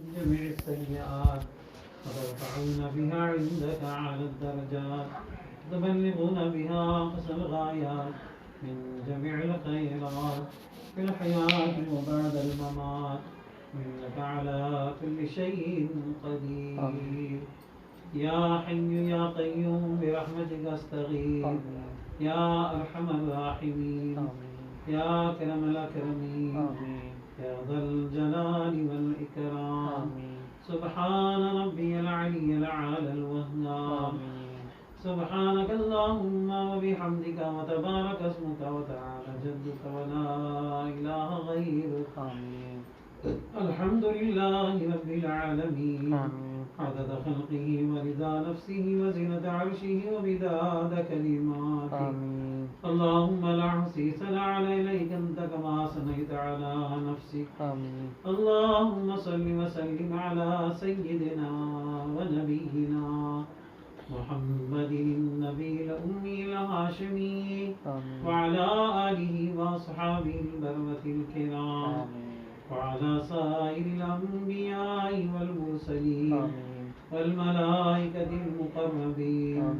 جميع السيئات وترفعون بها عندك أعلى الدرجات تبلغون بها أقصى الغايات من جميع الخيرات في الحياة وبعد الممات إنك على كل شيء قدير. يا حي يا قيوم برحمتك أستغيث يا أرحم الراحمين يا أكرم الأكرمين يا ذا الجلال والإكرام. سبحان ربي العلي الأعلى الوهاب. سبحانك اللهم وبحمدك وتبارك اسمك وتعالى جدك ولا إله غيرك. الحمد لله رب العالمين عدد خلقه ورضا نفسه وزنة عرشه ومداد كلماته. اللهم لا أحصي ثناء إليك أنت كما أثنيت على نفسك. اللهم صل وسلم على سيدنا ونبينا محمد النبي الأمي الهاشمي وعلى آله وأصحابه البررة الكرام وعلى سائر الأنبياء والمرسلين والملائكة المقربين.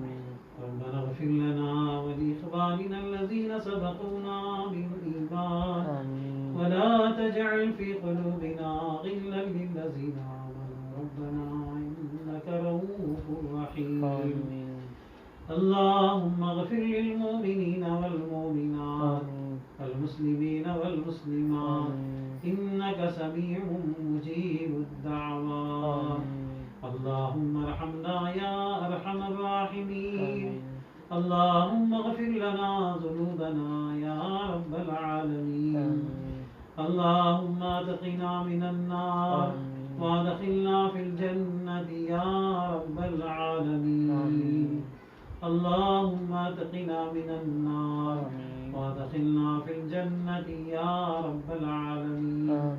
ربنا اغفر لنا ولإخواننا الذين سبقونا بالإيمان ولا تجعل في قلوبنا غلا للذين آمنوا ربنا إنك رؤوف رحيم. اللهم اغفر للمؤمنين والمؤمنات والمسلمين والمسلمات إنك سميع مجيب الدعوات. اللهم ارحمنا يا أرحم الراحمين. اللهم اغفر لنا ذنوبنا يا رب العالمين. اللهم ادخلنا من النار وادخلنا في الجنة يا رب العالمين. اللهم ادخلنا من النار وادخلنا في الجنة يا رب العالمين.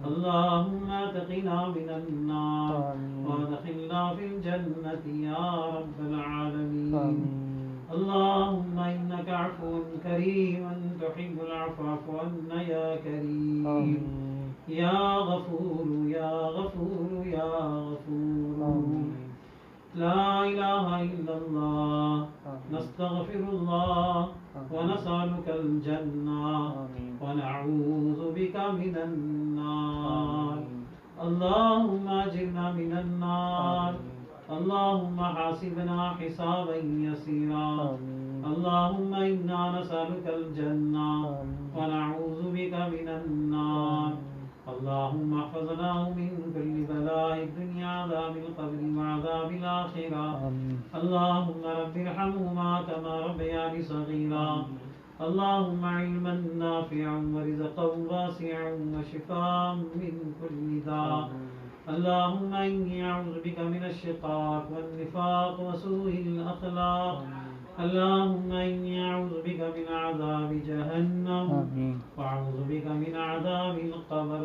اللهم ادخلنا من النار وادخلنا في الجنة يا رب العالمين. اللهم إنك عفو كريم تحب العفو فاعف عنا يا كريم يا غفور يا غفور يا غفور. لا إله إلا الله نستغفر الله ونسألك الجنة ونعوذ بك من النار. اللهم أجرنا من النار. اللهم حاسبنا حسابا يسيرا. اللهم إنا نسألك الجنة ونعوذ بك من النار. اللهم احفظنا من كل بلاء الدنيا عذاب القبر وعذاب الآخرة. اللهم رب ارحمهما كما ربياني صغيرا. اللهم علما نافعا ورزقا واسعا وشفاء من كل داء. اللهم إني أعوذ بك من الشقاق والنفاق وسوء الأخلاق. اللهم إني أعوذ بك من عذاب جهنم وأعوذ بك من عذاب القبر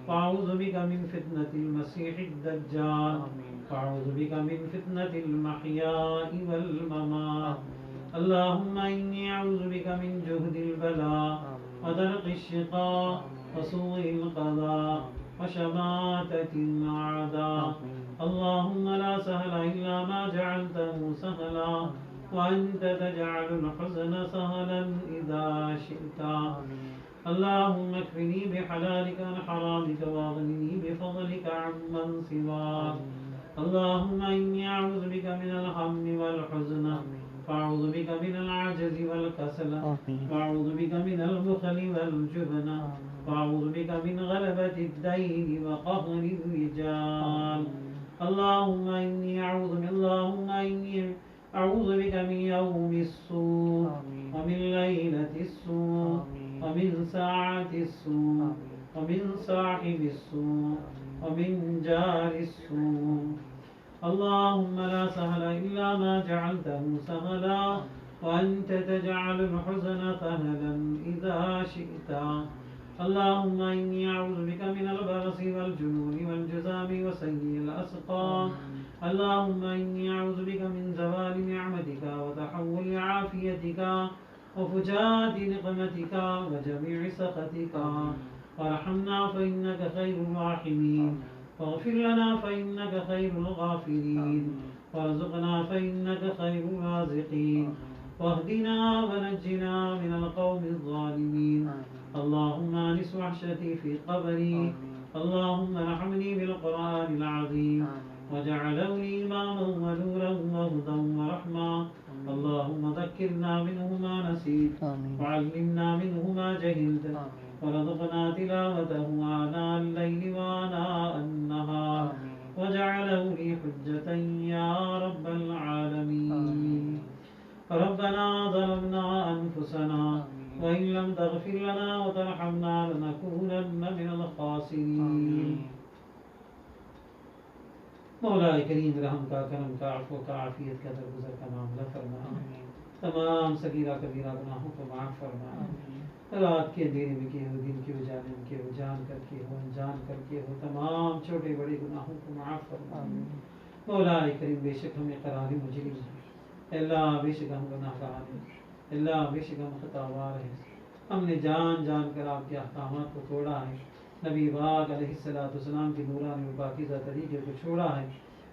وأعوذ بك من فتنة المسيح الدجال وأعوذ بك من فتنة المحيا والممات. اللهم إني أعوذ بك من جهد البلاء ودرك الشقاء وسوء القضاء وشماتة الأعداء. اللهم لا سهل إلا ما جعلته سهلا وأنت تجعل الحزن سهلا إذا شئت. اللهم اكفني بحلالك عن حرامك واغنني بفضلك عمن سواك. اللهم إني أعوذ بك من الهم والحزن وأعوذ بك من العجز والكسل وأعوذ بك من البخل والجبن وأعوذ بك من غلبة الدين وقهر الرجال. اللهم إني أعوذ بك من يوم السوء ومن ليلة السوء ومن ساعة السوء ومن صاحب السوء ومن جار السوء. اللهم لا سهل إلا ما جعلته سهلا وأنت تجعل الحزن سهلا إذا شئت. اللهم إني أعوذ بك من البرص والجنون والجذام وسيء الأسقام. اللهم إني أعوذ بك من زوال نعمتك وتحول عافيتك وفجاءة نقمتك وجميع سخطك. وارحمنا فإنك خير الراحمين. واغفر لنا فإنك خير الغافرين وارزقنا فإنك خير الرازقين واهدنا ونجنا من القوم الظالمين اللهم انس وحشتي في قبري اللهم ارحمني بالقرآن العظيم وجعله لي إماما ونورا وهدى ورحمة اللهم ذكرنا منه ما نسيت وعلمنا منه ما جهلت ورزقنا تلاوته آناء الليل وآناء النهار وجعله لي حجة يا رب العالمين ربنا ظلمنا أنفسنا وإن لم تغفر لنا وترحمنا لنكونن من الخاسرين مولا کریم رحم کا کرم کا عفو کا عافیت کا درگزر کا معاملہ فرما تمام صغیرہ کبیرہ گناہوں کو معاف فرما رات کے اندھیرے میں کیے ہو دن کے اجالے میں کیے ہو جان کر کے ہو انجان کر کے ہو تمام چھوٹے بڑے گناہوں کو معاف فرما مولا کریم بے شک ہمیں قرار مجرم ہے اللہ بے شک ہم گناہ گار ہیں اللہ بے شک ہم خطاوار ہیں ہم نے جان جان کر آپ کے احکامات کو توڑا ہے نبی پاک علیہ السلام کی نورانی و پاکیزہ طریقے کو چھوڑا ہے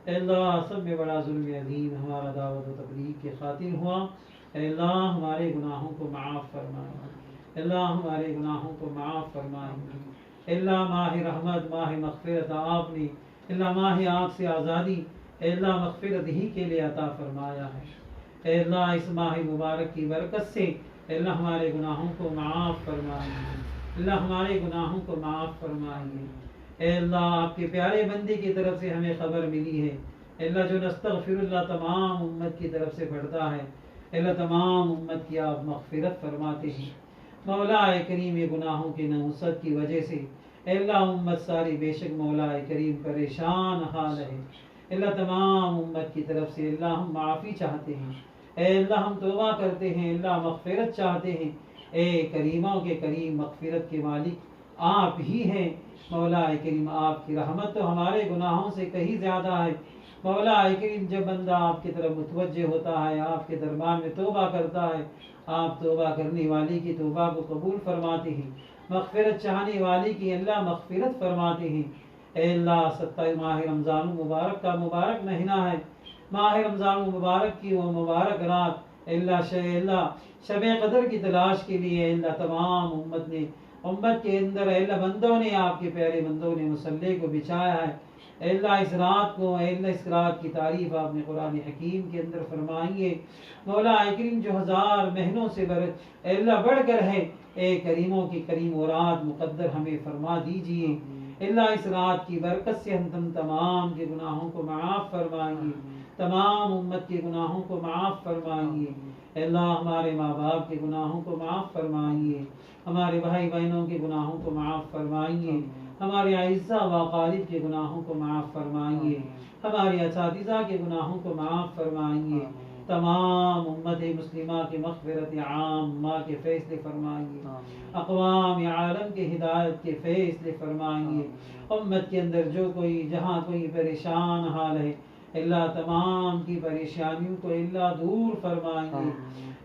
اے اللہ سب میں بڑا ظلم عظیم ہمارا دعوت و تبلیغ کے خاطر ہوا اے اللہ ہمارے گناہوں کو معاف فرمائے اے اللہ ہمارے گناہوں کو معاف فرمائے اے اللہ ماہ رحمت ماہ مغفرت آپ نے اے اللہ ماہ آگ سے آزادی اے اللہ مغفرت ہی کے لیے عطا فرمایا ہے اے اللہ اس ماہ مبارک کی برکت سے اے اللہ ہمارے گناہوں کو معاف فرمائے اللہ ہمارے گناہوں کو معاف فرمائیے اے اللہ آپ کے پیارے بندے کی طرف سے ہمیں خبر ملی ہے اے اللہ جو نستغفر اللہ تمام امت کی طرف سے پڑھتا ہے اے اللہ تمام امت کی آپ مغفرت فرماتے ہیں مولا کریم گناہوں کی نحوست کی وجہ سے اے اللہ امت ساری بے شک مولا کریم پریشان حال ہے اے اللہ تمام امت کی طرف سے اللہ ہم معافی چاہتے ہیں اے اللہ ہم توبہ کرتے ہیں اللہ مغفرت چاہتے ہیں اے کریموں کے کریم مغفرت کے مالک آپ ہی ہیں مولا کریم آپ کی رحمت تو ہمارے گناہوں سے کہیں زیادہ ہے مولا کریم جب بندہ آپ کی طرف متوجہ ہوتا ہے آپ کے دربار میں توبہ کرتا ہے آپ توبہ کرنے والی کی توبہ کو قبول فرماتے ہیں مغفرت چاہنے والی کی اللہ مغفرت فرماتے ہیں اے اللہ 27 ماہ رمضان مبارک کا مبارک مہینہ ہے ماہ رمضان مبارک کی وہ مبارک رات اللہ شب قدر کی تلاش کے لیے اللہ تمام امت کے اندر اللہ بندوں نے آپ کے پیارے بندوں نے مصلی کو بچھایا ہے اللہ اس رات کو اللہ اس رات کی تعریف آپ نے قرآن حکیم کے اندر فرمائی ہے مولا کریم جو 1000 مہینوں سے اللہ بڑھ کر ہے اے کریموں کی کریم و رات مقدر ہمیں فرما دیجئے اللہ اس رات کی برکت سے ہم تمام کے گناہوں کو معاف فرمائیے تمام امت کے گناہوں کو معاف فرمائیے اللہ ہمارے ماں باپ کے گناہوں کو معاف فرمائیے ہمارے بھائی بہنوں کے گناہوں کو معاف فرمائیے ہمارے اعزاء و اقارب کے گناہوں کو معاف فرمائیے ہمارے اساتذہ کے گناہوں کو معاف فرمائیے تمام امت مسلمہ کی مغفرت عامہ کے فیصلے فرمائیے اقوام عالم کے ہدایت کے فیصلے فرمائیے امت کے اندر جو کوئی جہاں کوئی پریشان حال ہے اللہ تمام کی پریشانیوں کو اللہ دور فرمائیے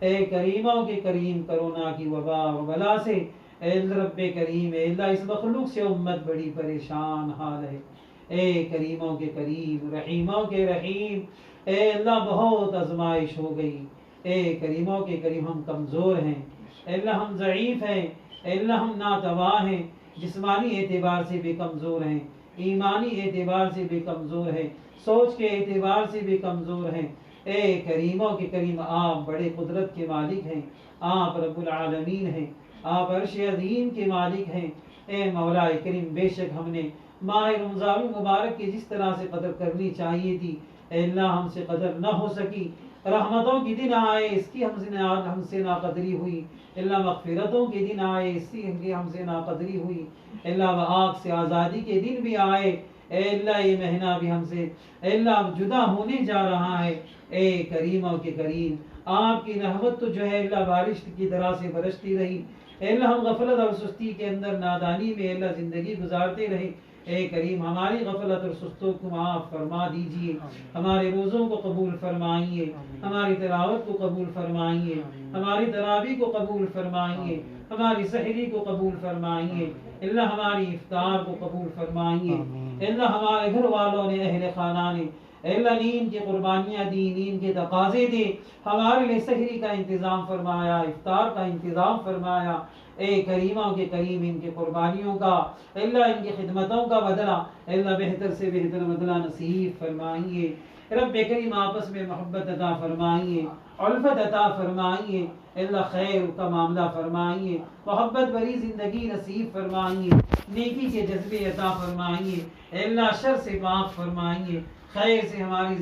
اے کریموں کے کریم کرونا کی وبا و بلا سے اے رب کریم اے اللہ اس مخلوق سے امت بڑی پریشان حال ہے اے کریموں کے کریم رحیموں کے رحیم اے اللہ بہت آزمائش ہو گئی اے کریموں کے کریم ہم کمزور ہیں اے اللہ ہم ضعیف ہیں اے اللہ ہم ناتواں ہیں جسمانی اعتبار سے بھی کمزور ہیں ایمانی اعتبار سے بھی کمزور ہیں سوچ کے اعتبار سے بھی کمزور ہیں اے کریموں کے کریم آپ بڑے قدرت کے مالک ہیں آپ رب العالمین ہیں آپ عرش عظیم کے مالک ہیں اے مولا کریم بے شک ہم نے ماہ رمضان مبارک کی جس طرح سے قدر کرنی چاہیے تھی اے اللہ ہم سے قدر نہ ہو سکی رحمتوں کی دن آئے اس کی ہم سے ناقدری ہوئی اللہ مغفرتوں کے دن آئے اس کی ہم سے ناقدری ہوئی اللہ آگ سے آزادی کے دن بھی آئے اے اللہ یہ مہینہ بھی ہم سے اے اللہ جدا ہونے جا رہا ہے اے کریموں کے کریم آپ کی رحمت تو جو ہے اللہ بارش کی طرح سے برستی رہی اے اللہ ہم غفلت اور سستی کے اندر نادانی میں اللہ زندگی گزارتے رہے اے کریم ہماری غفلت اور سستوں کو معاف فرما دیجئے ہمارے روزوں کو قبول فرمائیے ہماری تلاوت کو قبول فرمائیے ہماری تراویح کو قبول فرمائیے ہماری سحری کو قبول فرمائیے اللہ ہماری افطار کو قبول فرمائیے اللہ ہمارے گھر والوں نے، اہل خانہ نے اللہ نیند کی قربانیاں دی، نیند کے تقاضے دی، ہمارے لیے سحری کا انتظام فرمایا، افطار کا انتظام فرمایا۔ اے کریموں کے کریم ان کی قربانیوں کا اللہ، ان کی خدمتوں کا بدلہ اللہ بہتر سے بہتر بدلہ نصیب فرمائیے۔ رب کریم آپس میں محبت عطا فرمائیے، الفت عطا فرمائیے، اللہ خیر کا معاملہ فرمائیے، محبت بری زندگی نصیب فرمائیے، نیکی کے جذبے عطا فرمائیے، اللہ شر سے پاک فرمائیے، خیر سے ہماری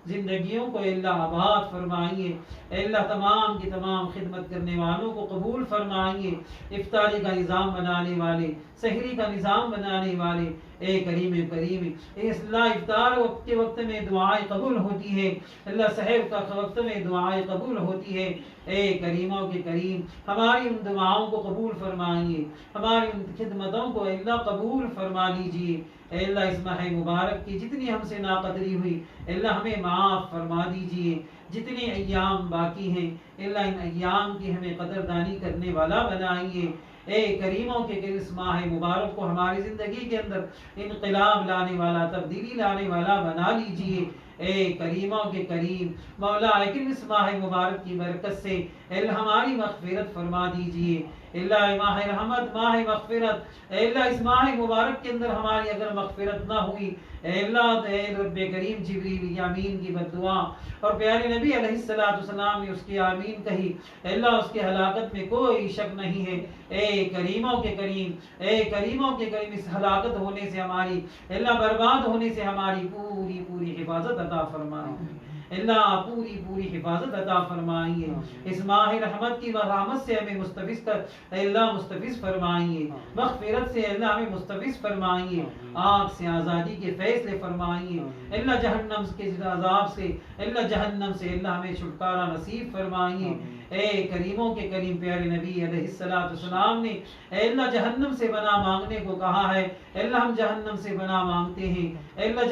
زندگیوں کو اللہ آباد فرمائیے، اللہ تمام کی تمام خدمت کرنے والوں کو قبول فرمائیے، افطاری کا نظام بنانے والے، سحری کا نظام بنانے والے، اے کریم اس اللہ افطار کے وقت میں دعائیں قبول ہوتی ہے، اللہ سحر کا وقت میں دعائیں قبول ہوتی ہے، اے کریموں کے کریم ہماری ان دعاؤں کو قبول فرمائیے، ہماری ان خدمتوں کو اللہ قبول فرما لیجیے۔ اے اللہ اس ماہ مبارک کی جتنی ہم سے ناقدری ہوئی اللہ ہمیں معاف فرما دیجیے، جتنے ایام باقی ہیں اللہ ان ایام کی ہمیں قدردانی کرنے والا بنائیے۔ اے کریموں کے اس ماہ مبارک کو ہماری زندگی کے اندر انقلاب لانے والا، تبدیلی لانے والا بنا لیجیے۔ اے کریموں کے کریم مولا لیکن اس ماہ مبارک کی برکت سے اللہ ہماری مغفرت فرما دیجیے، اللہ ماہ رحمت، ماہ مغفرت، اے اللہ اس ماہ مبارک کے اندر ہماری اگر مغفرت نہ ہوئی اے اللہ، اے رب کریم جبریل یامین کی بددعا اور پیارے نبی علیہ السلام نے اس کی آمین کہی، اے اللہ اس کی ہلاکت میں کوئی شک نہیں ہے۔ اے کریموں کے کریم، اے کریموں کے کریم اس ہلاکت ہونے سے ہماری، اللہ برباد ہونے سے ہماری پوری حفاظت عطا فرمائیے، اللہ پوری حفاظت عطا فرمائیے، اس ماہ رحمت کی رحمت سے ہمیں مستفیض کر اللہ مستفیض فرمائیے، مغفرت سے اللہ ہمیں مستفیض فرمائیے، آگ سے آزادی کے فیصلے فرمائیے، اللہ جہنم کے عذاب سے، اللہ جہنم سے اللہ ہمیں چھٹکارا نصیب فرمائیے۔ اے کریموں کے کریم پیارے نبی علیہ السلام نے اے اللہ جہنم سے بنا مانگنے کو کہا ہے، اے اللہ ہم جہنم سے بنا مانگتے ہیں، اے اللہ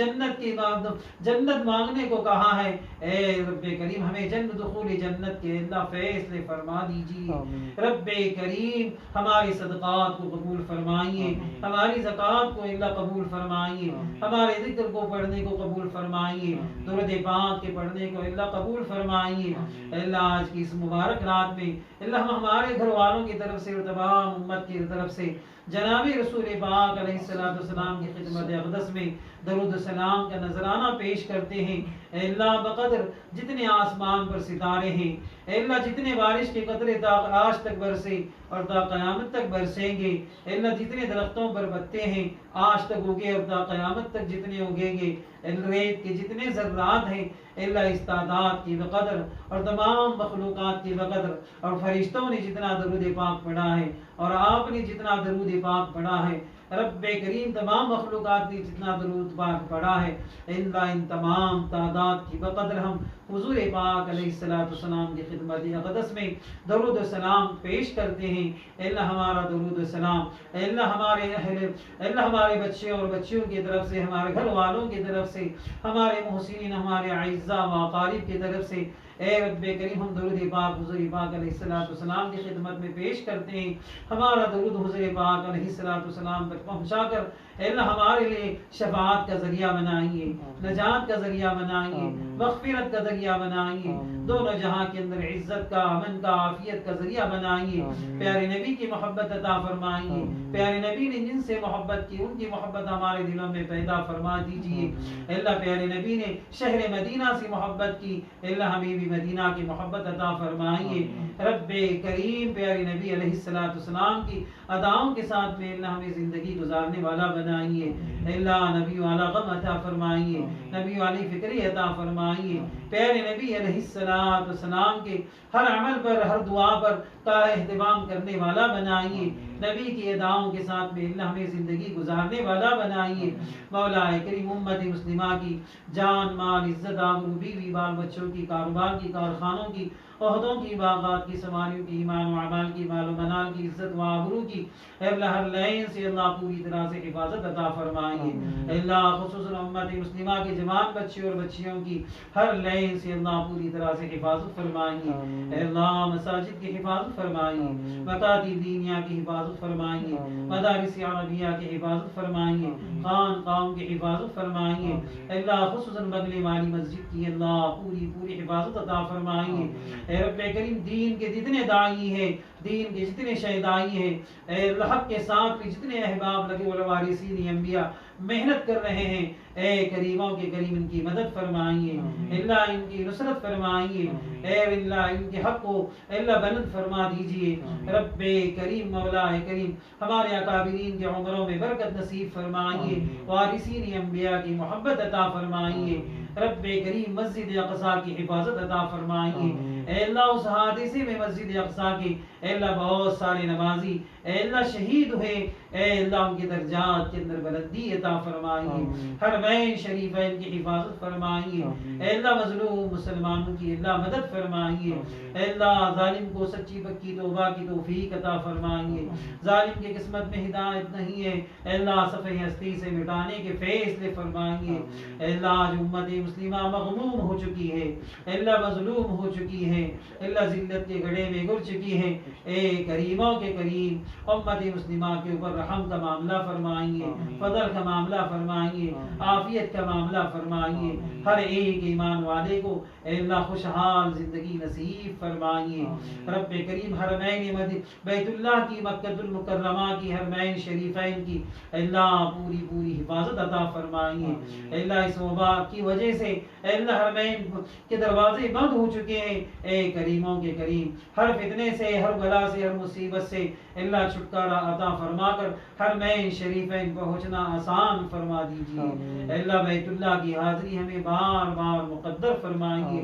جنت مانگنے کو کہا ہے، اے رب کریم ہمیں دخول جنت کے اللہ فیصلے فرما دیجیے۔ رب کریم ہماری صدقات کو قبول فرمائیے، ہماری زکوٰۃ کو اللہ قبول فرمائیے، ہمارے ذکر کو پڑھنے کو قبول فرمائیے، درود پاک کے پڑھنے کو اللہ قبول فرمائیے۔ اللہ آج کی اس مبارک رات میں اللہ ہم ہمارے گھر والوں کی طرف سے اور تمام امت کی طرف سے جناب رسول پاک علیہ السلام کی خدمت اقدس میں درود و سلام کا نذرانہ پیش کرتے ہیں۔ اے اللہ بقدر جتنے آسمان پر ستارے ہیں، اے اللہ جتنے بارش کے قطرے آج تک برسے اور تا قیامت تک برسیں گے، اے اللہ جتنے درختوں پر پتے ہیں آج تک اگے اور تا قیامت تک جتنے اگیں گے، ریت کے جتنے ذرات ہیں اے اللہ اس تعداد کی بقدر اور تمام مخلوقات کی بقدر اور فرشتوں نے جتنا درود پاک پڑھا ہے اور آپ نے جتنا درود پاک پڑھا ہے، رب کریم تمام مخلوقات نے جتنا درود پاک پڑھا ہے، اللہ ان تمام تعداد کی بقدر ہم حضور پاک علیہ السلام کی خدمت اقدس میں درود و سلام پیش کرتے ہیں۔ اے اللہ ہمارا درود و سلام اے اللہ ہمارے اے اللہ ہمارے بچے اور بچیوں کی طرف سے، ہمارے گھر والوں کی طرف سے، ہمارے محسنین، ہمارے اعزاء و اقارب کی طرف سے، اے رب کریم ہم درود پاک حضور پاک علیہ السلام کی خدمت میں پیش کرتے ہیں۔ ہمارا درود حضور پاک علیہ السلام تک پہنچا کر اے اللہ ہمارے لیے شفاعت کا ذریعہ بنائیے، نجات کا ذریعہ بنائیے، مغفرت کا ذریعہ بنائیے، دونوں جہاں کے اندر عزت کا، امن کا، عافیت کا ذریعہ بنائیے، پیارے نبی کی محبت عطا فرمائیے، پیارے نبی نے جن سے محبت کی ان کی محبت ہمارے دلوں میں پیدا فرما دیجیے۔ اے اللہ پیارے نبی نے شہر مدینہ سے محبت کی، اے اللہ ہمیں بھی مدینہ کی محبت عطا فرمائیے۔ رب کریم پیارے نبی علیہ السلام کی اداؤں کے ساتھ میں اللہ ہمیں زندگی گزارنے والا بنائیے، اے اللہ نبی والا غم عطا فرمائیے، نبی والی فکری عطا فرمائیے، پیارے نبی علیہ السلام کے ہر عمل پر، ہر دعا پر کا اہتمام کرنے والا بنائیے، نبی کی اداؤں کے ساتھ میں اللہ ہمیں زندگی گزارنے والا بنائیے۔ مولا کریم امت مسلمہ کی جان، مال، عزت، آبرو، بیوی، بال بچوں کی، کاروبار کی، کارخانوں کی، عہدوں کی، باغات کی، سواریوں کی، ایمان و اعمال کی، مال و منال کی، عزت و آبرو کی، اے اللہ ہر لین سے اللہ پوری طرح سے حفاظت عطا فرمائیے۔ اے اللہ خصوصاً امت مسلمہ کے جوان بچے اور بچیوں کی ہر لین سے اللہ پوری طرح سے حفاظت فرمائیے۔ اے اللہ مساجد کی حفاظت فرمائیے، مکاتب دینیا کی حفاظت حفاظت فرمائیے، مدارس عربیہ کی حفاظت فرمائیے، خانقاہوں کی حفاظت فرمائیے، اللہ خصوصاً بغل والی مسجد کی اللہ پوری حفاظت عطا فرمائیے۔ اے رب کریم دین کے جتنے داعی ہیں، دین کے جتنے شہدائی ہیں، اے اللہ حق کے ساتھ بھی جتنے احباب لگے والوارثین انبیاء محنت کر رہے ہیں، اے کریموں کے کریم ان کی مدد فرمائیے، اللہ ان کی نصرت فرمائیے، اے اللہ ان کے حق کو اللہ بلند فرما دیجئے۔ رب کریم مولا کریم ہمارے اکابرین کے عمروں میں برکت نصیب فرمائیے، وارثین انبیاء کی محبت عطا فرمائیے۔ رب کریم مسجد اقصی کی حفاظت عطا فرمائیے، اے اللہ اس حادثے میں مسجد اقصی کے اے اللہ بہت سارے نمازی اے اللہ شہید ہوئے، اے اللہ ان کے درجات کے اندر بلندی عطا فرمائیے، حرمین شریفین کی حفاظت فرمائیے، اے اللہ مظلوم مسلمانوں کی اللہ مدد فرمائیے، اے اللہ ظالم کو سچی پکی توبہ کی توفیق عطا فرمائیے، ظالم کی قسمت میں ہدایت نہیں ہے، اے اللہ صفحہ ہستی سے مٹانے کے فیصلے فرمائیے، اے اللہ جو امت مسلمہ مغموم ہو چکی ہے، اے اللہ مظلوم ہو چکی ہے، اے اللہ ذلت کے گڑھے میں گر چکی ہے، اے کریموں کے کریم امت مسلمہ کے اوپر رحم کا معاملہ فرمائیے، فضل کا معاملہ فرمائیے، عافیت کا معاملہ فرمائیے، ہر ایک ایمان والے کو اے اللہ خوشحال زندگی نصیب فرمائیے۔ رب کریم حرمین بیت اللہ کی مکہ المکرمہ کی حرمین شریفین کی اے اللہ پوری حفاظت عطا فرمائیے، اے اللہ اس وبا کی وجہ سے اے اللہ حرمین کے دروازے بند ہو چکے ہیں، اے کریموں کے کریم ہر فتنے سے، ہر بلا سے، ہر مصیبت سے اللہ چھٹکارا عطا فرما کر حرمین شریفین پہنچنا آسان فرما دیجیے، اے اللہ بیت اللہ کی حاضری ہمیں بار بار مقدر فرمائیے،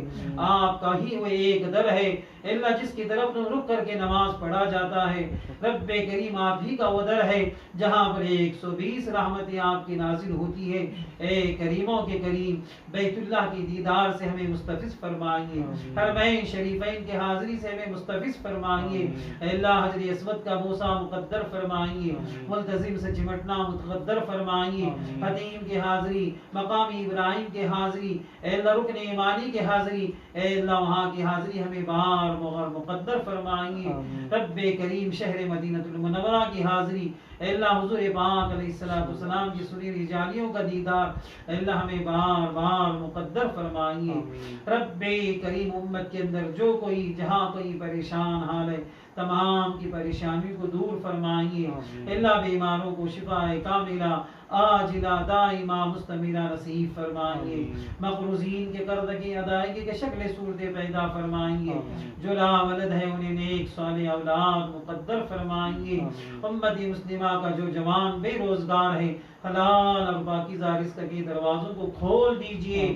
آپ کا ہی وہ ایک در ہے اے اللہ جس کی طرف رک کر کے نماز پڑھا جاتا ہے، رب کریم آپ ہی کا وہ در ہے جہاں پر 120 رحمتیں آپ کی نازل ہوتی ہے، اے کریموں کے کریم بیت اللہ کی دیدار سے ہمیں مستفز فرمائیے، حرمین شریفین کے حاضری سے ہمیں مستفز فرمائیے، اے اللہ حجر اسود کا بوسہ مقدر فرمائیے، ملتزم سے چمٹنا مقدر فرمائیے، حتیم کی حاضری، مقام ابراہیم کے حاضری، اے اللہ رکن ایمانی کے حاضری، اے اللہ وہاں کی حاضری ہمیں بار بار مقدر فرمائیے، رب کریم شہر مدینہ المنورہ کی حاضری، اے اللہ حضور پاک علیہ السلام کی سنیری جالیوں کا دیدار اے اللہ ہمیں بار بار مقدر فرمائیے، رب کریم امت کے اندر جو کوئی جہاں کوئی پریشان حال ہے تمام کی پریشانیوں کو دور فرمائیے، اللہ بیماروں کو شفا کاملہ عاجلہ دائمہ مستمرہ نصیب فرمائیے، مقروضین کے قرض کی ادائیگی کے شکل صورت پیدا فرمائیے، جو لا ولد ہے انہیں نیک صالح اولاد مقدر فرمائیے، امت مسلمہ کا جو جوان بے روزگار ہے حلال اور پاکیزہ رزق کے دروازوں کو کھول دیجئے،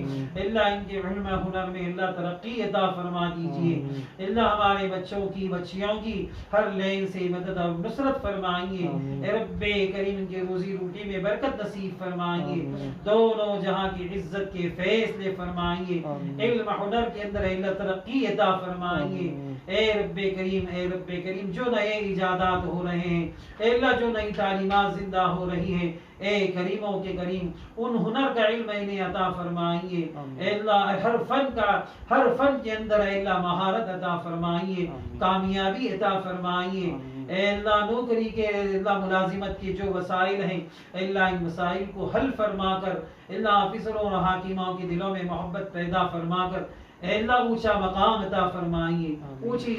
اللہ ان کے علم ہنر میں اللہ ترقی عطا فرما دیجئے، اللہ ہمارے بچوں کی بچیوں کی ہر لین سے مدد اور نصرت فرمائیے، اے رب کریم ان کے روزی روٹی میں برکت نصیب فرمائیے، دونوں جہاں کی عزت کے فیصلے فرمائیے، علم ہنر کے اندر اللہ ترقی عطا فرمائیے، اے رب کریم جو نئے ایجادات ہو رہے ہیں اے اللہ جو نئی تعلیمات زندہ ہو رہی ہیں اے کریموں کے کریم ان ہنر کا علم انہیں عطا فرمائیے، اے اللہ ہر فن کے اندر اے اللہ مہارت عطا فرمائیے، کامیابی عطا فرمائیے، اے اللہ نوکری کے اللہ ملازمت کے جو وسائل ہیں اے اللہ ان مسائل کو حل فرما کر اللہ افسروں اور حاکموں کے دلوں میں محبت پیدا فرما کر اے اللہ اونچا مقام عطا فرمائیے، اونچی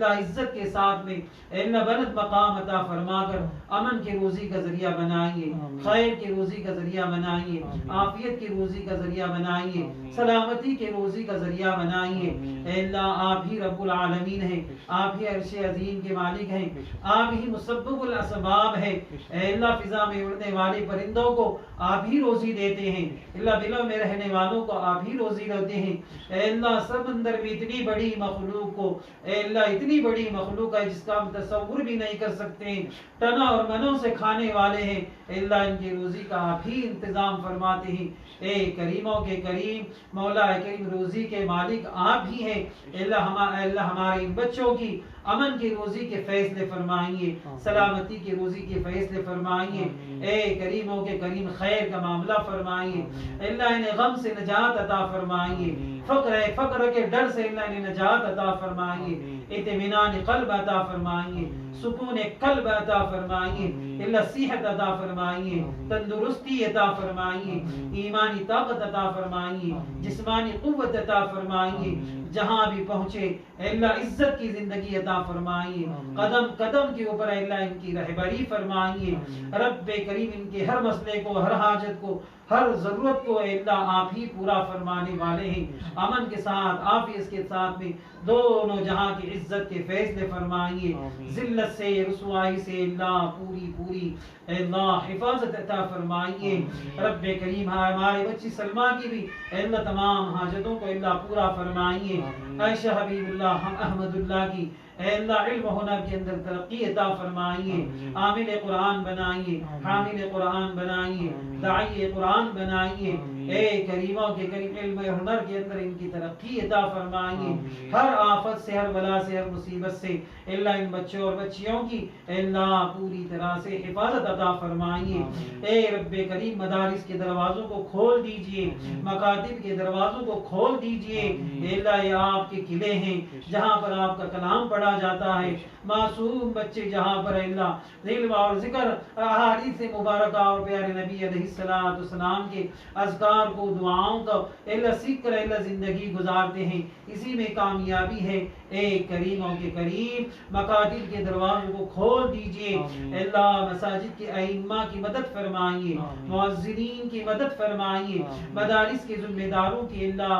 عزت کے ساتھ میں اے اللہ بلند مقام عطا فرما کر امن کی روزی کا ذریعہ بنائیے، خیر کی روزی کا ذریعہ بنائیے، عافیت کی روزی کا ذریعہ بنائیے، سلامتی کی روزی کا ذریعہ بنائیے، اے اللہ آپ ہی رب العالمین ہیں، آپ ہی عرش عظیم کے مالک ہیں، آپ ہی مسبب الاسباب ہیں، اے اللہ فضا میں اڑنے والے پرندوں کو آپ ہی روزی دیتے ہیں، اللہ دلوں میں رہنے والوں کو آپ ہی روزی دیتے ہیں، اے اللہ سمندر میں اتنی بڑی مخلوق کو اے اللہ اتنی بڑی مخلوق ہے جس کا ہم تصور بھی نہیں کر سکتے ہیں، ٹنا اور منوں سے کھانے والے ہیں، اے اللہ ان کی روزی کا آپ ہی انتظام فرماتے ہیں، اے کریموں کے کریم مولا کریم روزی کے مالک آپ ہی ہیں، اے اللہ ہمارے ان بچوں کی امن کی روزی کے فیصلے فرمائیے، سلامتی کی روزی کے فیصلے فرمائیے، اے کریموں کے کریم خیر کا معاملہ فرمائیے، اللہ انہیں غم سے نجات عطا فرمائیے، فقر فقر کے ڈر سے اللہ انہیں نجات عطا فرمائیے، اطمینان قلب عطا فرمائیے، سکون قلب عطا فرمائیے، اللہ صحت عطا فرمائیے، تندرستی عطا فرمائیے، ایمانی طاقت عطا فرمائیے، جسمانی قوت عطا فرمائیے، جہاں بھی پہنچے اللہ عزت کی زندگی عطا فرمائیے، قدم قدم کے اوپر اللہ ان کی رہبری فرمائیے، رب کریم ان کے ہر مسئلے کو، ہر حاجت کو، ہر ضرورت کو اللہ آپ ہی پورا فرمانے والے ہیں، امن کے ساتھ عافیت کے ساتھ میں دونوں جہاں کی عزت کے فیصلے فرمائیے، ذلت سے رسوائی سے اللہ پوری اللہ حفاظت عطا فرمائیے، رب کریم ہمارے بچی سلمہ کی بھی اللہ تمام حاجتوں کو اللہ پورا فرمائیے، عائشہ حبیب اللہ احمد اللہ کی اے اللہ علم و ہنر کے اندر ترقی عطا فرمائیے، عامل قرآن بنائیے، حامل قرآن بنائیے، داعی قرآن بنائیے، اے کریموں کے کریم علم و ہنر کے اندر ان کی ترقی عطا فرمائیے، ہر آفت سے، ہر بلا سے، ہر مصیبت سے اللہ ان بچوں اور بچیوں کی اللہ پوری طرح سے حفاظت عطا فرمائیے، اے رب کریم مدارس کے دروازوں کو کھول دیجئے، مکاتب کے دروازوں کو کھول دیجئے، اے اللہ یہ آپ کے قلعے ہیں جہاں پر آپ کا کلام پڑھا جاتا ہے، معصوم بچے جہاں پر اللہ علم اور ذکر احادیث مبارکہ اور پیارے نبی علیہ السلام کے اذکار کو، دعاؤں کو اللہ سیکھ کر اللہ زندگی گزارتے ہیں، اسی میں کامیابی ہے، اے کریموں کے کریم مکاتب کے دروازوں کو کھول دیجئے، اللہ مساجد کے ائمہ کی مدد فرمائیے، مؤذنین کی مدد فرمائیے، مدارس کے ذمہ داروں کی اللہ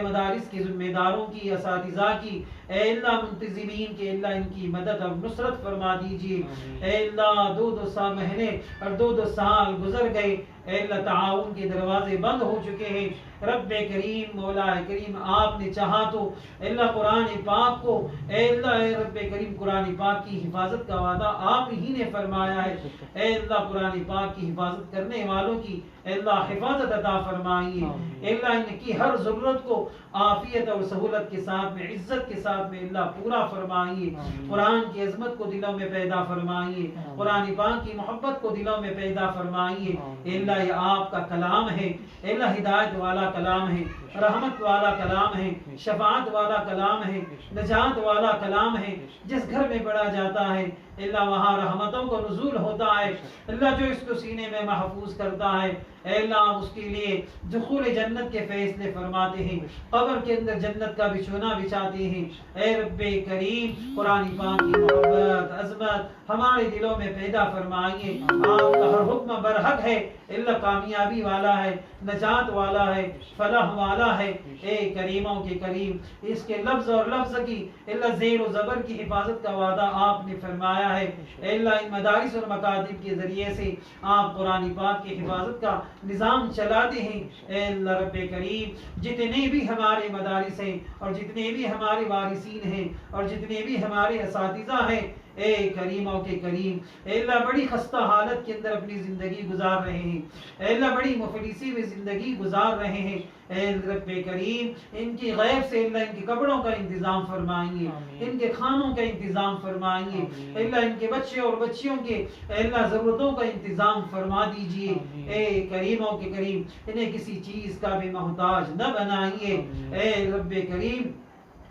مدارس کے ذمہ داروں کی، اساتذہ کی اے اللہ منتظمین کے اللہ ان کی مدد اور نصرت فرما دیجئے، اے اللہ دو مہینے اور دو سال گزر گئے، اے اللہ تعاون کے دروازے بند ہو چکے ہیں، رب کریم مولا کریم آپ نے چاہا تو اللہ قرآن پاک کو اے اللہ اے رب کریم قرآن پاک کی حفاظت کا وعدہ آپ ہی نے فرمایا ہے، اے اللہ قرآن پاک کی حفاظت کرنے والوں کی اے اللہ حفاظت عطا فرمائیے، اے اللہ ان کی ہر ضرورت کو عافیت اور سہولت کے ساتھ میں، عزت کے ساتھ میں اللہ پورا فرمائیے، قرآن کی عظمت کو دلوں میں پیدا فرمائیے، قرآن پاک کی محبت کو دلوں میں پیدا فرمائیے، اے اللہ یہ آپ کا کلام ہے، اے اللہ ہدایت والا کلام ہے، رحمت والا کلام ہے، شفاعت والا کلام ہے، نجات والا کلام ہے، جس گھر میں پڑھا جاتا ہے اللہ وہاں رحمتوں کو نزول ہوتا ہے، اللہ جو اس کو سینے میں محفوظ کرتا ہے اے اللہ اس کے لیے دخول جنت کے فیصلے فرماتے ہیں، قبر کے اندر جنت کا بچھونا بچھاتے ہیں، اے رب کریم قرآن پاک کی محبت عظمت ہمارے دلوں میں پیدا فرمائیے، آپ کا ہر حکم برحق ہے، اللہ کامیابی والا ہے، نجات والا ہے، فلاح والا ہے، اے کریموں کے کریم اس کے لفظ اور لفظ کی اللہ زیر و زبر کی حفاظت کا وعدہ آپ نے فرمایا ہے، اے اللہ ان مدارس اور مکاتب کے ذریعے سے آپ قرآن پاک کی حفاظت کا نظام چلاتے ہیں، اے اللہ رب کریم جتنے بھی ہمارے مدارس ہیں اور جتنے بھی ہمارے وارثین ہیں اور جتنے بھی ہمارے اساتذہ ہیں اے کریموں کے کریم اے اللہ بڑی خستہ حالت کے اندر اپنی زندگی گزار رہے ہیں، اے اللہ بڑی مفلسی میں زندگی گزار رہے ہیں، اے رب کریم ان کی غیب سے اللہ ان کے کپڑوں کا انتظام فرمائیے، ان کے کھانوں کا انتظام فرمائیے، اللہ ان کے بچے اور بچیوں کے اے اللہ ضرورتوں کا انتظام فرما دیجئے، اے کریموں کے کریم انہیں کسی چیز کا بھی محتاج نہ بنائیے، اے رب کریم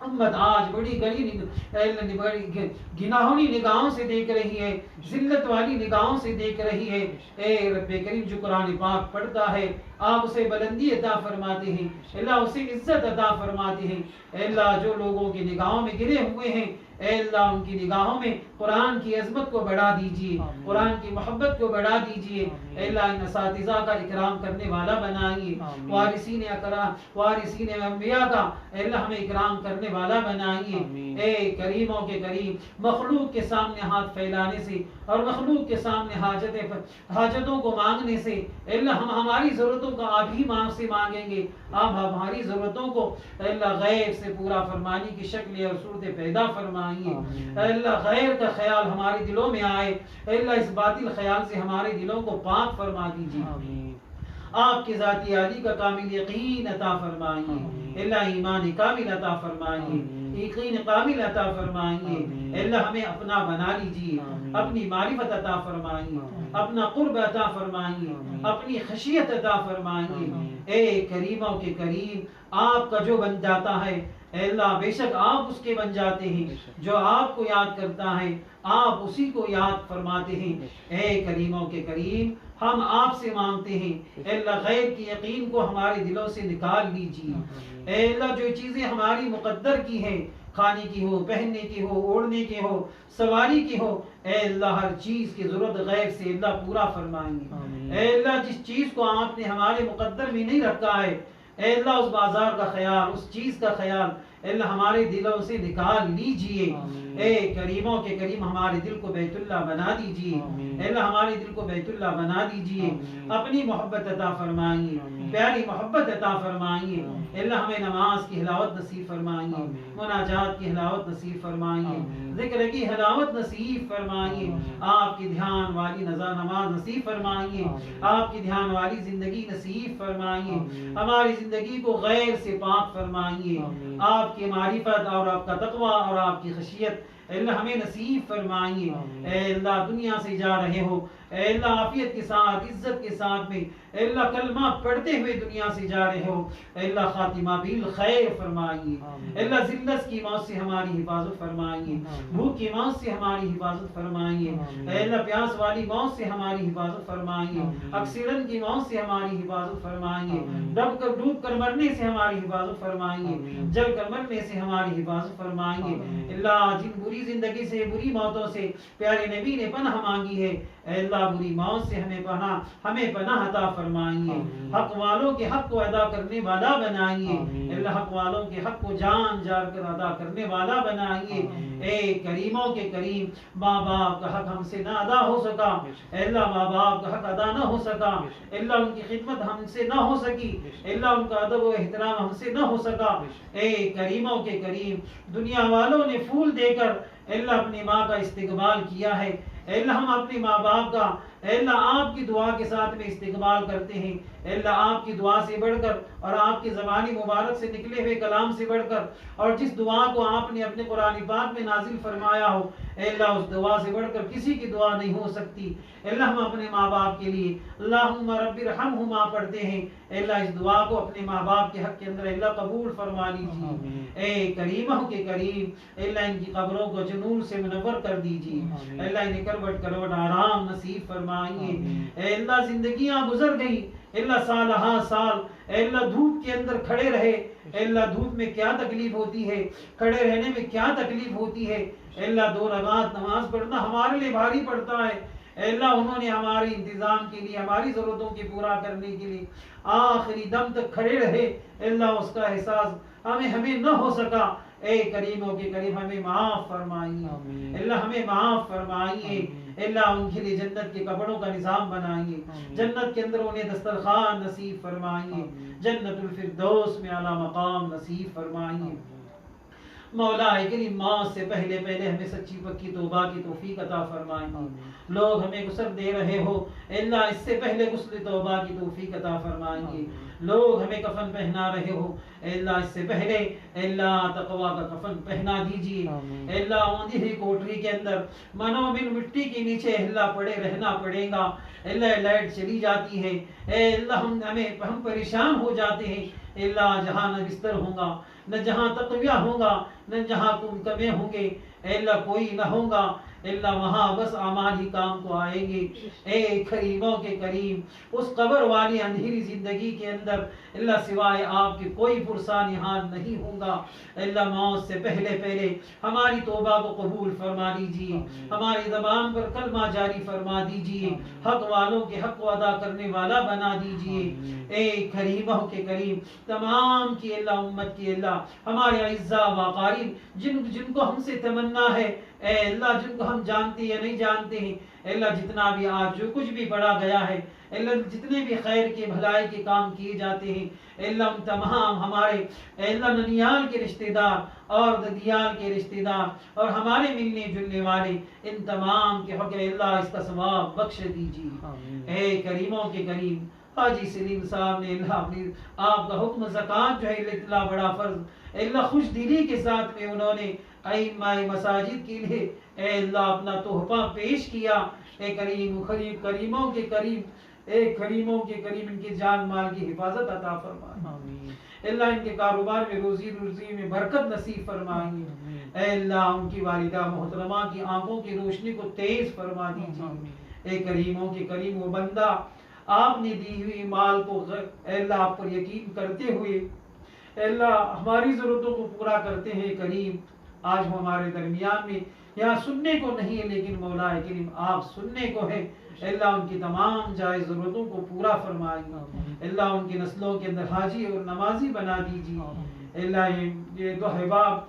امت آج بڑی گناہونی نگاہوں سے دیکھ رہی ہے، ذلت والی نگاہوں سے دیکھ رہی ہے، اے رب کریم جو قرآن پاک پڑھتا ہے آپ اسے بلندی عطا فرماتے ہیں، اللہ اسے عزت عطا فرماتے ہیں، اے اللہ جو لوگوں کی نگاہوں میں گرے ہوئے ہیں اے اللہ ان کی نگاہوں میں قرآن کی عظمت کو بڑھا دیجئے، قرآن کی محبت کو بڑھا دیجئے، اے اللہ ان اساتذہ کا اکرام کرنے والا بنائیے، وارثین انبیاء کا اے اللہ ہمیں اکرام کرنے والا بنائیے، اے کریموں کے کریم مخلوق کے سامنے ہاتھ پھیلانے سے اور مخلوق کے سامنے حاجتوں کو مانگنے سے اے اللہ ہم ہماری ضرورتوں کا آپ ہی سے مانگیں گے، آپ ہماری ضرورتوں کو اے اللہ غیب سے پورا فرمانے کی شکل اور صورت پیدا فرمائیے، اے اللہ غیر کا خیال ہمارے دلوں میں آئے، اے اللہ اس باطل خیال سے ہمارے دلوں کو پاک فرما دیجیے، آپ کی ذاتی عالی کا کامل یقین عطا فرمائیے، اللہ ایمان کامل عطا فرمائیے، یقین قابل عطا فرمائیے اللہ ہمیں اپنا بنا لیجیے اپنی معرفت عطا فرمائیے اپنا قرب عطا فرمائیے اپنی خشیت عطا فرمائیے اے کریموں کے کریم آپ کا جو بن جاتا ہے اے اللہ بے شک آپ اس کے بن جاتے ہیں جو آپ کو یاد کرتا ہے آپ اسی کو یاد فرماتے ہیں اے کریموں کے کریم ہم آپ سے مانگتے ہیں اے اللہ غیر کی یقین کو ہمارے دلوں سے نکال لیجیے اے اللہ جو چیزیں ہماری مقدر کی ہیں کھانے کی ہو پہننے کی ہو اوڑھنے کی ہو سواری کی ہو اے اللہ ہر چیز کی ضرورت غیر سے اللہ پورا فرمائیں اے اللہ جس چیز کو آپ نے ہمارے مقدر میں نہیں رکھا ہے اے اللہ اس بازار کا خیال اس چیز کا خیال اے اللہ ہمارے دلوں سے نکال لیجئے اے کریموں کے کریم ہمارے دل کو بیت اللہ بنا دیجئے اے اللہ ہمارے دل کو بیت اللہ بنا دیجئے اپنی محبت عطا فرمائیے پیاری محبت عطا فرمائیے اے اللہ ہمیں نماز کی حلاوت نصیب فرمائیے مناجات کی حلاوت نصیب فرمائیے ذکر کی حلاوت نصیب فرمائیے آپ کی دھیان والی نماز نصیب فرمائیے آپ کی دھیان والی زندگی نصیب فرمائیے ہماری زندگی کو غیر سے پاک فرمائیے آپ کی معرفت اور آپ کا تقوی اور آپ کی خشیت اے اللہ ہمیں نصیب فرمائیے اے اللہ دنیا سے جا رہے ہو اے اللہ عافیت کے ساتھ عزت کے ساتھ میں اے اللہ کلمہ پڑھتے ہوئے دنیا سے جا رہے ہو اے اللہ خاتمہ بالخیر فرمائیے اے اللہ ذلت کی موت سے ہماری حفاظت فرمائیے بھوک کی موت سے ہماری حفاظت فرمائیے اے اللہ پیاس والی موت سے ہماری حفاظت فرمائیے ایکسیڈنٹ کی موت سے ہماری حفاظت فرمائیے ڈوب کر مرنے سے ہماری حفاظت فرمائیے جل کر مرنے سے ہماری حفاظت فرمائیے اللہ جن بری زندگی سے بری موتوں سے پیارے نبی نے پناہ مانگی ہے اے اللہ بری موت سے ہمیں پناہ عطا فرمائیے حق والوں کے حق کو ادا کرنے والا بنائیے اے اللہ حق والوں کے حق کو جان جان کر ادا کرنے والا بنائیے اے کریموں کے کریم ماں باپ کا حق ہم سے نہ ادا ہو سکا اے اللہ ماں باپ کا حق ادا نہ ہو سکا اے اللہ ان کی خدمت ہم سے نہ ہو سکی اے اللہ ان کا ادب و احترام ہم سے نہ ہو سکا اے کریموں کے کریم دنیا والوں نے پھول دے کر اے اللہ اپنی ماں کا استقبال کیا ہے اے اللہ ہم اپنے ماں باپ کا اے اللہ آپ کی دعا کے ساتھ میں استقبال کرتے ہیں اے اللہ آپ کی دعا سے بڑھ کر اور آپ کی زبانی مبارک سے نکلے ہوئے کلام سے بڑھ کر اور جس دعا کو آپ نے اپنے قرآن پاک میں نازل فرمایا ہو اے اللہ اس دعا سے بڑھ کر کسی کی دعا نہیں ہو سکتی اے اللہ ہم اپنے ماں باپ کے لیے اللہم رب ارحمہما پڑھتے ہیں اے اللہ اس دعا کو اپنے ماں باپ کے حق کے اندر اے اللہ قبول فرما لیجیے اے کریموں کے کریم اے اللہ ان کی قبروں کو جنور سے منور کر دیجیے اے اللہ انہیں کروٹ کروٹ آرام نصیب فرمائیے اے اللہ زندگیاں گزر گئی اے اللہ سالہ سال اے اللہ دھوپ کے اندر کھڑے رہے اے اللہ دھوپ میں کیا تکلیف ہوتی ہے کھڑے رہنے میں کیا تکلیف ہوتی ہے اے اللہ 2 رکعت نماز پڑھنا ہمارے لیے بھاری پڑتا ہے اے اللہ انہوں نے ہمارے انتظام کے لیے ہماری ضرورتوں کے پورا کرنے کے لیے آخری دم تک کھڑے رہے اے اللہ اس کا احساس ہمیں نہ ہو سکا اے کریموں کے کریم ہمیں معاف فرمائیے اللہ ہمیں معاف فرمائیے اللہ ان کے لیے جنت کے کپڑوں کا نظام بنائیے جنت کے اندر انہیں دسترخوان نصیب فرمائیے جنت الفردوس میں اعلیٰ مقام نصیب فرمائیے مولا کریم موت سے پہلے ہمیں سچی پکی توبہ کی توفیق عطا فرمائیے لوگ ہمیں غسل دے رہے ہو اللہ اس سے پہلے غسل توبہ کی توفیق عطا فرمائیے لوگ ہمیں کفن پہنا رہے ہو اللہ اس سے پہلے اللہ تقوی کا کفن پہنا دیجیے اللہ اندھیری کوٹری کے اندر منو من مٹی کے نیچے اللہ پڑے رہنا پڑے گا اللہ لائٹ چلی جاتی ہے اے اللہ ہم پریشان ہو جاتے ہیں اللہ جہاں نہ بستر ہوگا نہ جہاں تقویہ ہوگا نہ جہاں کمے ہوں گے اے اللہ کوئی نہ ہوگا اللہ وہاں بس اعمال ہی کام کو آئیں گے اے کریموں کے کریم اس قبر والی اندھیری زندگی کے اندر اللہ سوائے آپ کے کوئی پرسا نہاد نہیں ہوگا اللہ موت سے پہلے ہماری توبہ کو قبول فرما لیجیے ہماری زبان پر کلمہ جاری فرما دیجیے حق والوں کے حق کو ادا کرنے والا بنا دیجیے اے کریموں کے کریم تمام کی اللہ امت کی اللہ ہمارے اعزاء و اقارب جن کو ہم سے تمنا ہے اے اللہ جن کو ہم جانتے یا نہیں جانتے ہیں اے اللہ جتنا بھی آج جو کچھ بھی پڑھا گیا ہے اے اللہ جتنے بھی خیر کے بھلائی کے کام کیے جاتے ہیں اے اللہ ان تمام ہمارے اے اللہ ننیال کے رشتہ دار اور ددیال کے رشتہ دار اور ہمارے ملنے جلنے والے ان تمام کے حق اے اللہ اس کا ثواب بخش دیجیے اے کریموں کے کریم حاجی سلیم صاحب نے اللہ اپنی آپ کا حکم زکوٰۃ جو ہے اتنا بڑا فرض اللہ خوش دلی کے ساتھ میں انہوں نے ائمہ مساجد کے لیے اے اللہ اپنا تحفہ پیش کیا. اے کریم کریموں کے کریم، اے کریموں کے کریم ان کے جان مال کی حفاظت عطا فرمائیں. اللہ ان کے کاروبار میں روزی میں برکت نصیب فرمائیں. اے اللہ ان کی والدہ محترمہ کی آنکھوں کی روشنی کو تیز فرما دیجیے. اے کریموں کے کریم، وہ بندہ آپ نے دی ہوئی مال کو اے اللہ آپ پر یقین کرتے ہوئے اے اللہ ہماری ضرورتوں کو پورا کرتے ہیں. کریم آج وہ ہمارے درمیان میں یہاں سننے کو نہیں ہے، لیکن مولا کریم آپ سننے کو ہے. اللہ ان کی تمام جائز ضرورتوں کو پورا فرمائیے. اللہ ان کی نسلوں کے اندر حاجی اور نمازی بنا دیجیے. اللہ یہ دو احباب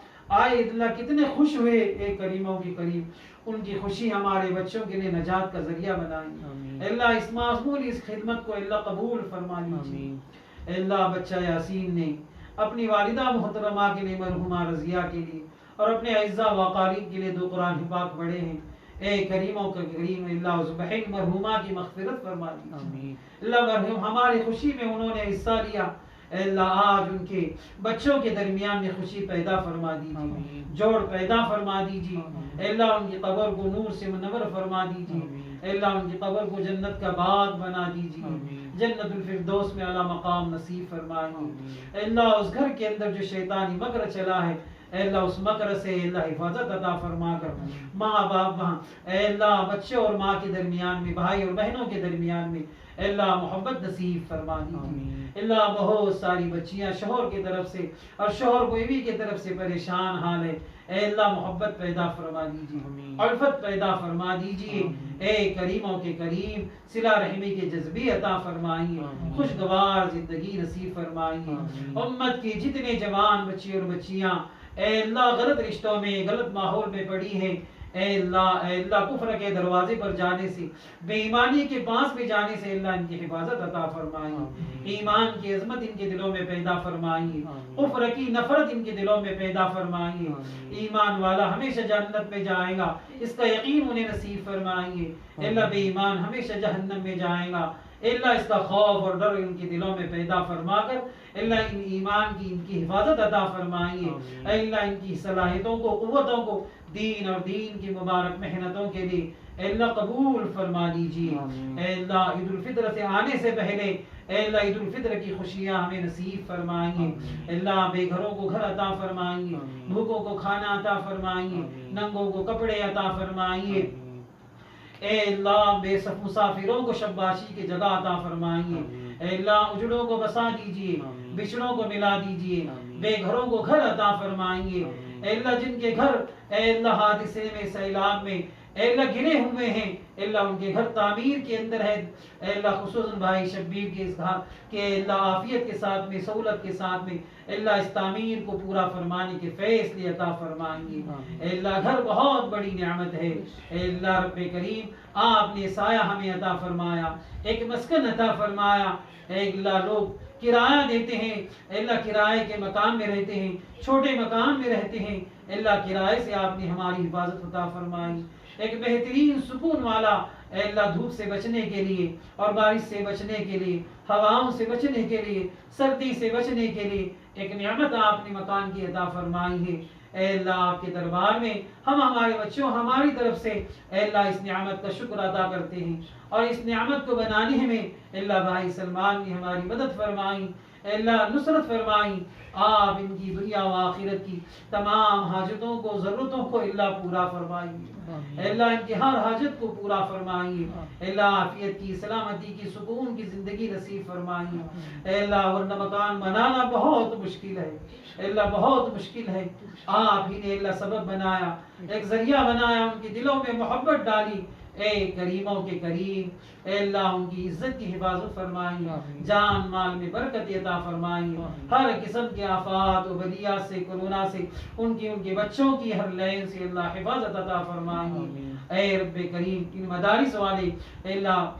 آئے اللہ کتنے خوش ہوئے. اے کریموں کے کریم ان کی خوشی ہمارے بچوں کے لیے نجات کا ذریعہ بنائیں. اللہ اس معمولی اس خدمت کو اللہ قبول فرما لیجیے. اللہ بچہ یاسین نے اپنی والدہ محترمہ کے لیے، مرحومہ رضیہ کے لیے اور اپنے اعزاء و اقارب کے لیے 2 قرآن پاک پڑھے ہیں. اے کریموں کا کریم اللہ اس بہن مرحومہ کی مغفرت فرما دیجیے. اللہ مرحوم ہماری خوشی میں انہوں نے حصہ لیا. اے اللہ آج ان کے بچوں کے درمیان میں خوشی پیدا فرما دیجیے، جوڑ پیدا فرما دیجیے. اے اللہ ان کی قبر کو نور سے منور فرما دیجیے. اے اللہ ان کی قبر کو جنت کا باغ بنا دیجیے. جنت الفردوس میں اعلیٰ مقام نصیب فرمائیے. اے اللہ اس گھر کے اندر جو شیطانی مکر چلا ہے اے اللہ اس مکر سے اللہ حفاظت عطا فرما کر ماں باپ اے اللہ بچے اور ماں کے درمیان میں، بھائی اور بہنوں کے درمیان میں اے اللہ محبت نصیب فرما دیجیے. اللہ بہت ساری بچیاں شوہر کی طرف سے اور شوہر بیوی کی طرف سے پریشان حال ہے. اے اللہ محبت پیدا فرما دیجیے، الفت پیدا فرما دیجیے. اے کریموں کے کریم صلہ رحمی کے جذبے عطا فرمائیے، خوشگوار زندگی نصیب فرمائیے. امت کے جتنے جوان بچے اور بچیاں اے اللہ غلط رشتوں میں، غلط ماحول میں پڑی ہیں اے اللہ کفر کے دروازے پر جانے سے، بے ایمانی کے پاس میں جانے سے اللہ ان کی حفاظت عطا فرمائیے. ایمان کی عظمت ان کے دلوں میں پیدا فرمائیے، کفر کی نفرت ان کے دلوں میں پیدا فرمائیے. ایمان والا ہمیشہ جنت میں جائے گا اس کا یقین انہیں نصیب فرمائیے. اللہ بے ایمان ہمیشہ جہنم میں جائے گا. اللہ اس کا خوف اور ڈر ان کے دلوں میں پیدا فرما کر اللہ ان ایمان کی ان کی حفاظت عطا فرمائیے. اللہ ان کی صلاحیتوں کو، قوتوں کو دین اور دین کی مبارک محنتوں کے لیے اے اللہ قبول فرما دیجیے. اے اللہ عید الفطر سے آنے سے پہلے اے اللہ عید الفطر کی خوشیاں ہمیں نصیب فرمائیے. اللہ بے گھروں کو گھر عطا فرمائیے، بھوکوں کو کھانا عطا فرمائیے، ننگوں کو کپڑے عطا فرمائیے. اے اللہ بے مسافروں کو شباشی کی جگہ عطا فرمائیے. اے اللہ اجڑوں کو بسا دیجیے، بچڑوں کو ملا دیجیے، بے گھروں کو گھر عطا فرمائیے. اے اللہ جن کے گھر اے اللہ حادثے میں، سیلاب میں اے اللہ گرے ہوئے ہیں اے اللہ ان کے گھر تعمیر کے اندر ہے. اے اللہ خصوصاً بھائی شبیر کے اس گھر کے اللہ عافیت کے ساتھ میں، سہولت کے ساتھ میں اے اللہ اس تعمیر کو پورا فرمانے کے فیصلے عطا فرمائیے. اے اللہ گھر بہت بڑی نعمت ہے. اے اللہ رب کریم آپ نے سایہ ہمیں عطا فرمایا، ایک مسکن عطا فرمایا. اے اللہ لوگ کرایہ دیتے ہیں اے اللہ کرائے کے مکان میں رہتے ہیں، چھوٹے مکان میں رہتے ہیں. اے اللہ کرائے سے آپ نے ہماری حفاظت عطا فرمائی. ایک بہترین سکون والا اے اللہ دھوپ سے بچنے کے لیے اور بارش سے بچنے کے لیے، ہواؤں سے بچنے کے لیے، سردی سے بچنے کے لیے ایک نعمت آپ نے مکان کی عطا فرمائی ہے. اے اللہ آپ کے دربار میں ہم ہمارے بچوں ہماری طرف سے اے اللہ اس نعمت کا شکر ادا کرتے ہیں اور اس نعمت کو بنانے میں اے اللہ بھائی سلمان نے ہماری مدد فرمائی. اے اللہ نصرت فرمائی. آپ ان کی دنیا و آخرت کی تمام حاجتوں کو، ضرورتوں کو اللہ پورا فرمائیے. اے اللہ ان کی ہر حاجت کو پورا فرمائیے. اے اللہ عافیت کی، سلامتی کی، سکون کی زندگی نصیب فرمائیے. اے اللہ ورنہ مکان بنانا بہت مشکل ہے اے اللہ بہت مشکل ہے. آپ ہی نے اللہ سبب بنایا، ایک ذریعہ بنایا، ان کے دلوں میں محبت ڈالی. اے کریموں کے کریم اے اللہ ان کی عزت کی حفاظت فرمائیے، جان مال میں برکت عطا فرمائیے. ہر قسم کے آفات و بلیات سے، کورونا سے، ان کے بچوں کی ہر لین سے اللہ حفاظت عطا فرمائیے. اے رب کریم ان مدارس والے اے اللہ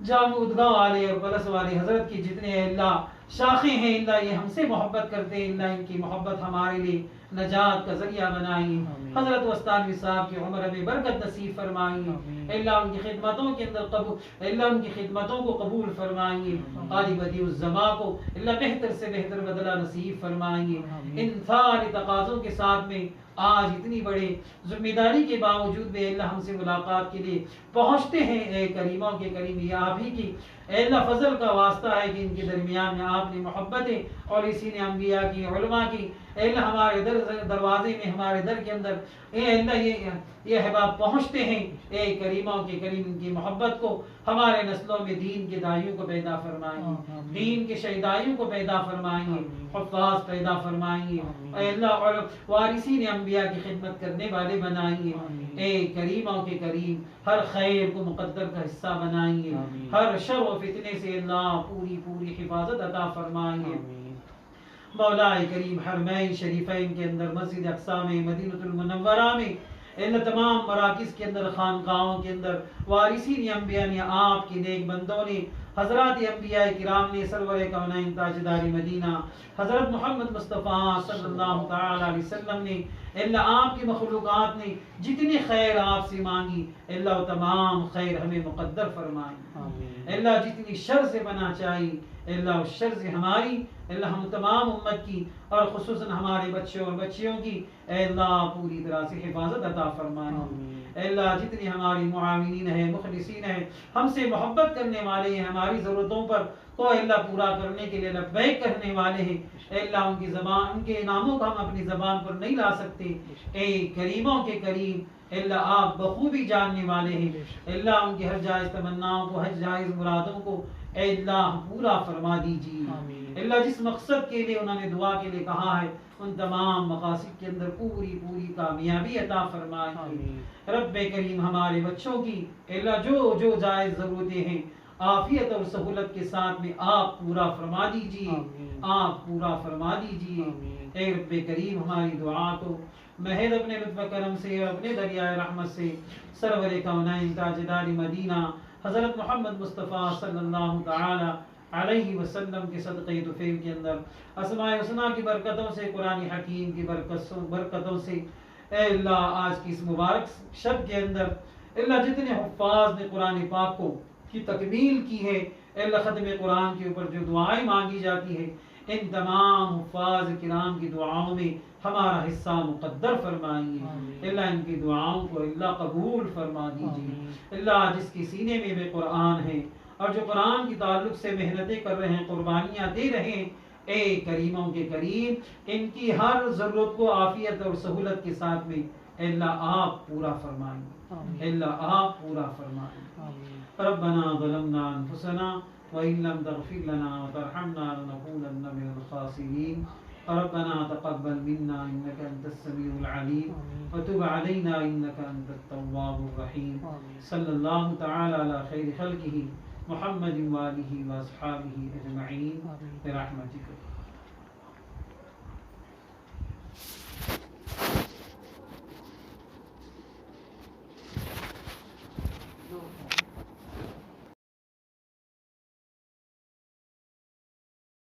جامع عدگاہ والے اور بلس والے حضرت کی جتنے اللہ شاخیں ہیں اللہ یہ ہم سے محبت کرتے ہیں اللہ ان کی محبت ہمارے لیے نجات کا ذریعہ بنائیں حضرت وستانوی صاحب کی عمر میں برکت نصیب فرمائیں اللہ ان کی خدمتوں کے اندر قبول اللہ ان کی خدمتوں کو قبول فرمائیں قاضی بدیع الزماں کو اللہ بہتر سے بہتر بدلہ نصیب فرمائیں ان سارے تقاضوں کے ساتھ میں آج اتنی بڑے ذمہ داری کے باوجود بھی اللہ ہم سے ملاقات کے لیے پہنچتے ہیں اے کریموں کے کریم یہ آپ ہی کی اے اللہ فضل کا واسطہ ہے کہ ان کے درمیان میں آپ نے محبتیں اور اسی نے انبیاء کی علماء کی اے اللہ ہمارے دروازے میں ہمارے در کے اندر اے اللہ یہ احباب پہنچتے ہیں اے کریموں کے کریم ان کی محبت کو ہمارے نسلوں میں دین کے داعیوں کو پیدا فرمائیں دین کے شہدائیوں کو پیدا فرمائیں حفاظ پیدا فرمائیں اے اللہ اور وارثین انبیاء کی خدمت کرنے والے بنائیں اے کریموں کے کریم ہر خیر کو مقدر کا حصہ بنائیں ہر شر و فتنے سے اللہ پوری حفاظت عطا فرمائیں مولا کریم حرمین شریفین کے اندر مسجد اقصی میں مدینہ المنورہ میں اللہ تمام مراکز کے اندر خانقاہوں کے اندر وارثین انبیاء نے آپ کے نیک بندوں نے حضرات انبیاء کرام نے سرور کونین تاجدار مدینہ حضرت محمد مصطفیٰ صلی اللہ تعالی علیہ وسلم نے اللہ آپ کی مخلوقات نے جتنی خیر آپ سے مانگی اللہ تمام خیر ہمیں مقدر فرمائیں اللہ جتنی شر سے پناہ چاہیے اللہ اس شر سے ہماری اللہ ہم تمام امت کی اور خصوصاً ہمارے بچوں اور بچیوں کی اے اللہ پوری طرح سے حفاظت عطا فرمائیں اے اللہ جتنے ہماری معاونین ہیں مخلصین ہیں ہم سے محبت کرنے والے ہیں ہماری ضرورتوں پر تو اللہ پورا کرنے کے لیے لبیک کرنے والے ہیں اے اللہ ان کی زبان ان کے ناموں کو ہم اپنی زبان پر نہیں لا سکتے اے کریموں کے کریم اے اللہ آپ بخوبی جاننے والے ہیں اے اللہ ان کی ہر جائز تمناؤں کو ہر جائز مرادوں کو اے اللہ پورا فرما دیجیے اللہ جس مقصد کے لیے انہوں نے دعا کے لیے کہا ہے ان تمام مقاصد کے اندر پوری کامیابی عطا فرمائے رب کریم ہمارے بچوں کی اللہ جو جائز ضرورتیں ہیں عافیت اور سہولت کے ساتھ میں آپ پورا فرما دیجیے آپ پورا فرما دیجیے اے رب کریم ہماری دعا کو محض اپنے لطف کرم سے اور اپنے دریائے رحمت سے سرور کونین تاجدار مدینہ حضرت محمد مصطفیٰ صلی اللہ تعالی علیہ وسلم کے صدقے طفیل کے اندر اسماء حسنہ کی برکتوں سے قرآن حکیم کی برکتوں سے اے اللہ آج کی اس مبارک شب کے اندر اللہ جتنے حفاظ نے قرآن پاک کو کی تکمیل کی ہے اے اللہ ختم قرآن کے اوپر جو دعائیں مانگی جاتی ہے ان تمام حفاظ کرام کی دعاؤں میں ہمارا حصہ مقدر فرمائیے اللہ ان کی دعاؤں کو اللہ قبول فرما دیجیے اللہ جس کی سینے میں بھی قرآن ہے اور جو قرآن کی تعلق سے محنتیں کر رہے ہیں قربانیاں دے رہے ہیں اے کریموں کے کریم ان کی ہر ضرورت کو عافیت اور سہولت کے ساتھ میں اللہ آپ پورا فرمائیں اللہ آپ پورا فرمائیں ربنا ظلمنا انفسنا وإن لم تغفر لنا وترحمنا لنكونن من الخاسرين ربنا تقبل منا إنك أنت السميع العليم وتب علينا إنك أنت التواب الرحيم صلى الله تعالى على خير خلقه محمد وآله وأصحابه أجمعين برحمتك